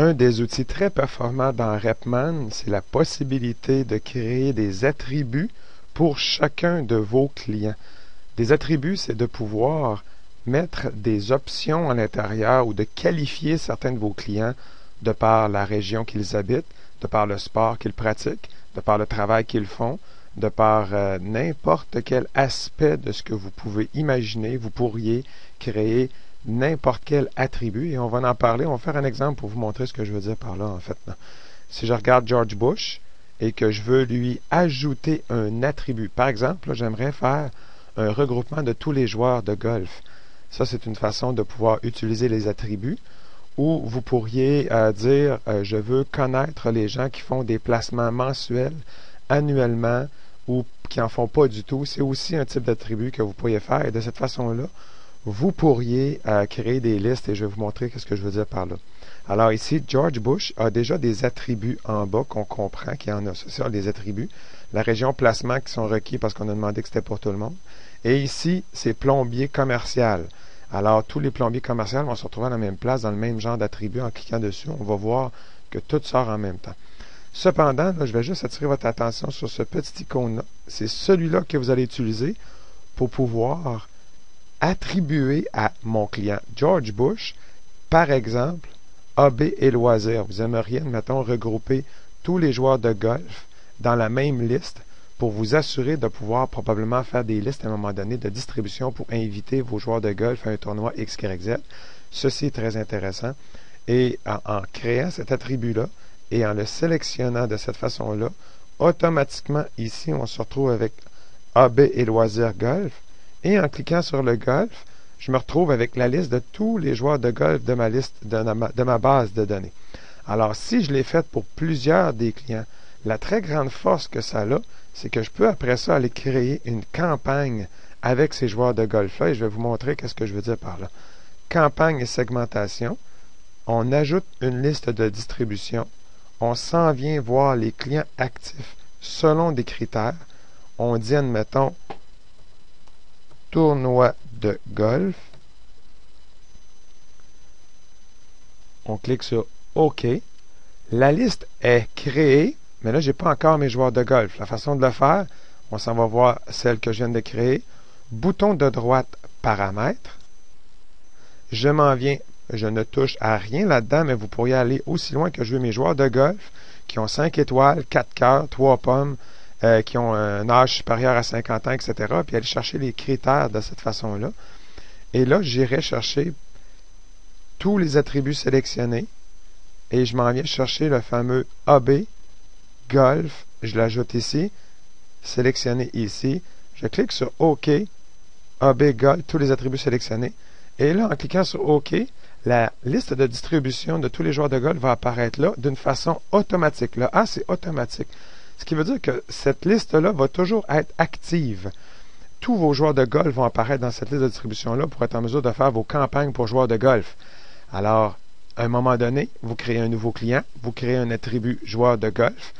Un des outils très performants dans Repman, c'est la possibilité de créer des attributs pour chacun de vos clients. Des attributs, c'est de pouvoir mettre des options à l'intérieur ou de qualifier certains de vos clients de par la région qu'ils habitent, de par le sport qu'ils pratiquent, de par le travail qu'ils font, de par n'importe quel aspect de ce que vous pouvez imaginer. Vous pourriez créer n'importe quel attribut et on va en parler. On va faire un exemple pour vous montrer ce que je veux dire par là, en fait. Si je regarde George Bush et que je veux lui ajouter un attribut, par exemple, j'aimerais faire un regroupement de tous les joueurs de golf. Ça, c'est une façon de pouvoir utiliser les attributs. Ou vous pourriez dire, je veux connaître les gens qui font des placements mensuels, annuellement, ou qui n'en font pas du tout. C'est aussi un type d'attribut que vous pourriez faire. Et de cette façon-là, vous pourriez créer des listes et je vais vous montrer ce que je veux dire par là. Alors ici, George Bush a déjà des attributs en bas qu'on comprend qu'il y en a. Ça, c'est des attributs. La région placement qui sont requis parce qu'on a demandé que c'était pour tout le monde. Et ici, c'est plombier commercial. Alors, tous les plombiers commerciaux vont se retrouver à la même place, dans le même genre d'attribut. En cliquant dessus, on va voir que tout sort en même temps. Cependant, là, je vais juste attirer votre attention sur ce petit icône-là. C'est celui-là que vous allez utiliser pour pouvoir attribuer à mon client George Bush, par exemple, hobby et loisirs. Vous aimeriez, admettons, regrouper tous les joueurs de golf dans la même liste pour vous assurer de pouvoir probablement faire des listes à un moment donné de distribution pour inviter vos joueurs de golf à un tournoi XYZ. Ceci est très intéressant. Et en créant cet attribut-là et en le sélectionnant de cette façon-là, automatiquement, ici, on se retrouve avec hobby et loisirs golf. Et en cliquant sur le golf, je me retrouve avec la liste de tous les joueurs de golf de ma liste, de ma base de données. Alors, si je l'ai faite pour plusieurs des clients, la très grande force que ça a, c'est que je peux après ça aller créer une campagne avec ces joueurs de golf-là et je vais vous montrer qu'est-ce que je veux dire par là. Campagne et segmentation. On ajoute une liste de distribution. On s'en vient voir les clients actifs selon des critères. On dit, admettons, tournoi de golf. On clique sur OK. La liste est créée, mais là, je n'ai pas encore mes joueurs de golf. La façon de le faire, on s'en va voir celle que je viens de créer. Bouton de droite, paramètres. Je m'en viens, je ne touche à rien là-dedans, mais vous pourriez aller aussi loin que je veux mes joueurs de golf qui ont 5 étoiles, 4 cœurs, 3 pommes, qui ont un âge supérieur à 50 ans, etc. Puis aller chercher les critères de cette façon-là. Et là, j'irai chercher tous les attributs sélectionnés et je m'en viens chercher le fameux AB golf. Je l'ajoute ici, sélectionné ici. Je clique sur OK, AB golf, tous les attributs sélectionnés. Et là, en cliquant sur OK, la liste de distribution de tous les joueurs de golf va apparaître là d'une façon automatique. Le A, c'est automatique. Ce qui veut dire que cette liste-là va toujours être active. Tous vos joueurs de golf vont apparaître dans cette liste de distribution-là pour être en mesure de faire vos campagnes pour joueurs de golf. Alors, à un moment donné, vous créez un nouveau client, vous créez un attribut joueur de golf.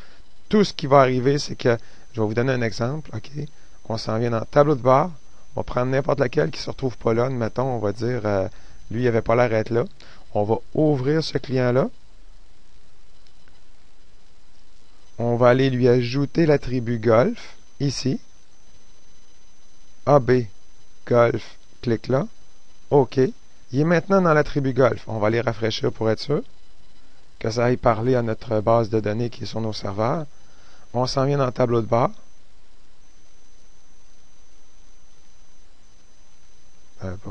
Tout ce qui va arriver, c'est que, je vais vous donner un exemple, OK? On s'en vient dans le tableau de bord, on va prendre n'importe laquelle qui ne se retrouve pas là, admettons, on va dire, lui, il n'avait pas l'air d'être là. On va ouvrir ce client-là. On va aller lui ajouter l'attribut golf, ici. AB, golf, clique là. OK. Il est maintenant dans l'attribut golf. On va aller rafraîchir pour être sûr que ça aille parler à notre base de données qui est sur nos serveurs. On s'en vient dans le tableau de bord.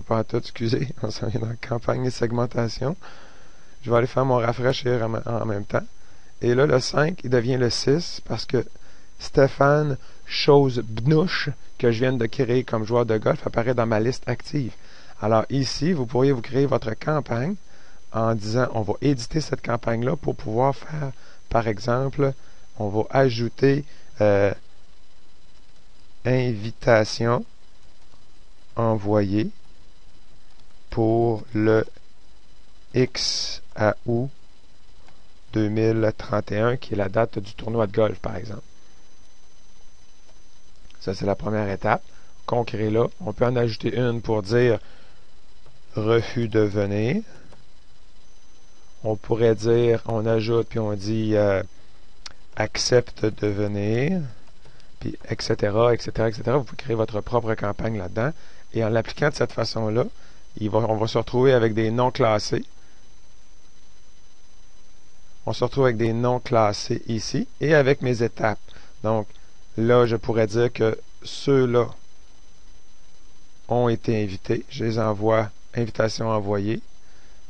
Pas tout, excusez. On s'en vient dans la campagne et segmentation. Je vais aller faire mon rafraîchir en même temps. Et là, le 5, il devient le 6 parce que Stéphane Chose Bnouche, que je viens de créer comme joueur de golf, apparaît dans ma liste active. Alors ici, vous pourriez vous créer votre campagne en disant, on va éditer cette campagne-là pour pouvoir faire, par exemple, on va ajouter invitation envoyée pour le X à août 2031, qui est la date du tournoi de golf, par exemple. Ça, c'est la première étape qu'on crée là. On peut en ajouter une pour dire refus de venir. On pourrait dire, on ajoute, puis on dit accepte de venir, puis etc., etc., etc. Vous pouvez créer votre propre campagne là-dedans. Et en l'appliquant de cette façon-là, on va se retrouver avec des noms classés. On se retrouve avec des noms classés ici et avec mes étapes. Donc, là, je pourrais dire que ceux-là ont été invités. Je les envoie, invitation envoyée.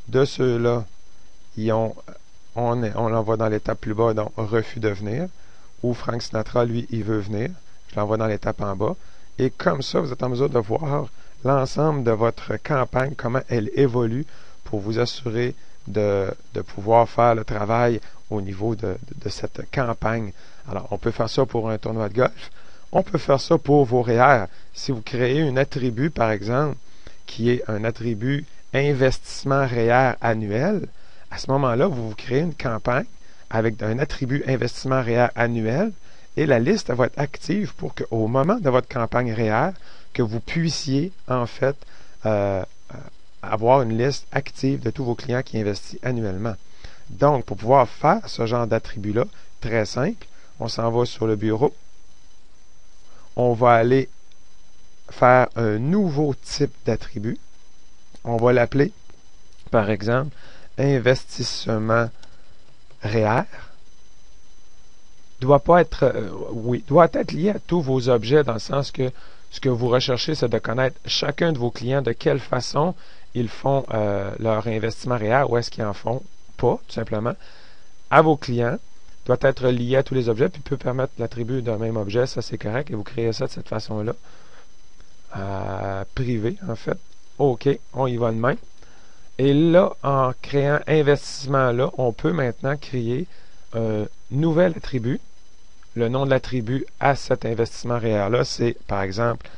De ceux-là, on l'envoie dans l'étape plus bas, donc refus de venir. Ou Frank Sinatra, lui, il veut venir. Je l'envoie dans l'étape en bas. Et comme ça, vous êtes en mesure de voir l'ensemble de votre campagne, comment elle évolue pour vous assurer de pouvoir faire le travail au niveau de cette campagne. Alors, on peut faire ça pour un tournoi de golf. On peut faire ça pour vos REER. Si vous créez un attribut, par exemple, qui est un attribut investissement REER annuel, à ce moment-là, vous créez une campagne avec un attribut investissement REER annuel et la liste va être active pour qu'au moment de votre campagne REER, que vous puissiez, en fait, avoir une liste active de tous vos clients qui investissent annuellement. Donc, pour pouvoir faire ce genre d'attribut-là, très simple, on s'en va sur le bureau. On va aller faire un nouveau type d'attribut. On va l'appeler, par exemple, investissement REER. Doit être lié à tous vos objets, dans le sens que ce que vous recherchez, c'est de connaître chacun de vos clients, de quelle façon ils font leur investissement REER, ou est-ce qu'ils en font pas, tout simplement. À vos clients, doit être lié à tous les objets, puis peut permettre l'attribut d'un même objet, ça c'est correct, et vous créez ça de cette façon-là. Privé, en fait. OK, on y va de même. Et là, en créant investissement là, on peut maintenant créer un nouvel attribut. Le nom de l'attribut à cet investissement REER-là, c'est, par exemple,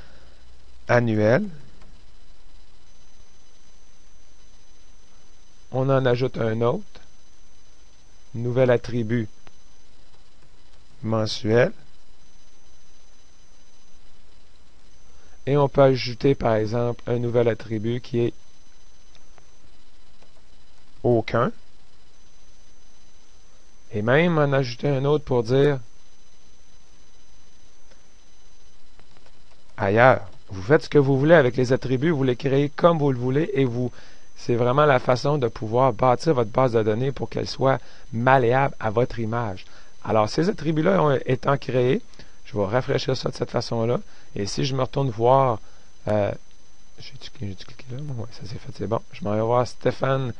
annuel. On en ajoute un autre. Nouvel attribut mensuel. Et on peut ajouter, par exemple, un nouvel attribut qui est aucun. Et même en ajouter un autre pour dire ailleurs. Vous faites ce que vous voulez avec les attributs, vous les créez comme vous le voulez et c'est vraiment la façon de pouvoir bâtir votre base de données pour qu'elle soit malléable à votre image. Alors, ces attributs-là étant créés, je vais rafraîchir ça de cette façon-là. Et si je me retourne voir, j'ai-tu cliqué là? Oui, ça s'est fait, c'est bon. Je m'en vais voir Stéphane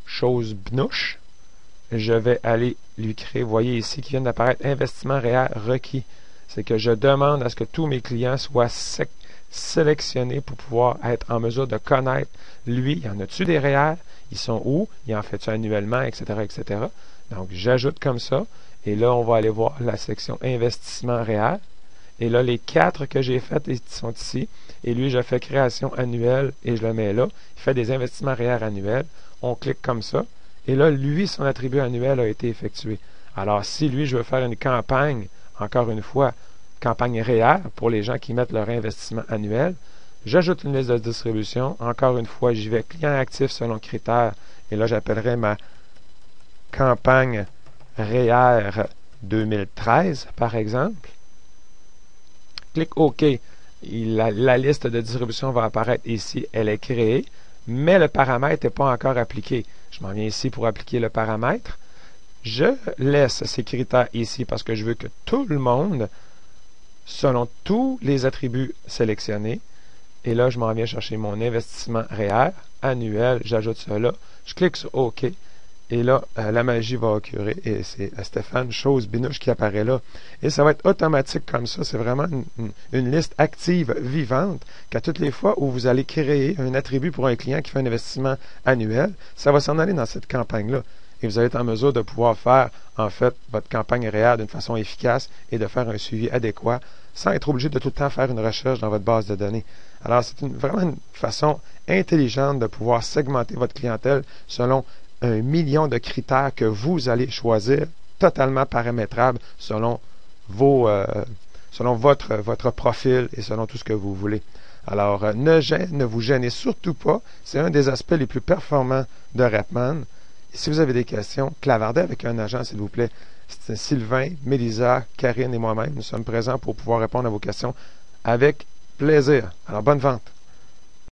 Chose-Bnouche. Je vais aller lui créer, vous voyez ici, qui vient d'apparaître investissement REER requis. C'est que je demande à ce que tous mes clients soient sélectionnés pour pouvoir être en mesure de connaître, lui, y en a-tu des REER? Ils sont où? Il en fait-tu annuellement, etc., etc. Donc, j'ajoute comme ça. Et là, on va aller voir la section investissement REER. Et là, les 4 que j'ai faites sont ici. Et lui, je fais création annuelle et je le mets là. Il fait des investissements REER annuels. On clique comme ça. Et là, lui, son attribut annuel a été effectué. Alors, si lui, je veux faire une campagne, encore une fois, campagne REER pour les gens qui mettent leur investissement annuel, j'ajoute une liste de distribution. Encore une fois, j'y vais client actif selon critères. Et là, j'appellerai ma campagne REER 2013, par exemple. Clique OK. La liste de distribution va apparaître ici. Elle est créée, mais le paramètre n'est pas encore appliqué. Je m'en viens ici pour appliquer le paramètre. Je laisse ces critères ici parce que je veux que tout le monde, selon tous les attributs sélectionnés, et là, je m'en viens chercher mon investissement REER annuel. J'ajoute cela. Je clique sur OK. Et là, la magie va occurrer et c'est Stéphane Chose-Bnouche qui apparaît là. Et ça va être automatique comme ça. C'est vraiment une liste active, vivante, qu'à toutes les fois où vous allez créer un attribut pour un client qui fait un investissement annuel, ça va s'en aller dans cette campagne-là. Et vous allez être en mesure de pouvoir faire, en fait, votre campagne REER d'une façon efficace et de faire un suivi adéquat sans être obligé de tout le temps faire une recherche dans votre base de données. Alors, c'est vraiment une façon intelligente de pouvoir segmenter votre clientèle selon 1 million de critères que vous allez choisir, totalement paramétrables selon votre profil et selon tout ce que vous voulez. Alors, ne vous gênez surtout pas. C'est un des aspects les plus performants de Repman. Si vous avez des questions, clavardez avec un agent, s'il vous plaît. C'est Sylvain, Mélisa, Karine et moi-même. Nous sommes présents pour pouvoir répondre à vos questions avec plaisir. Alors, bonne vente!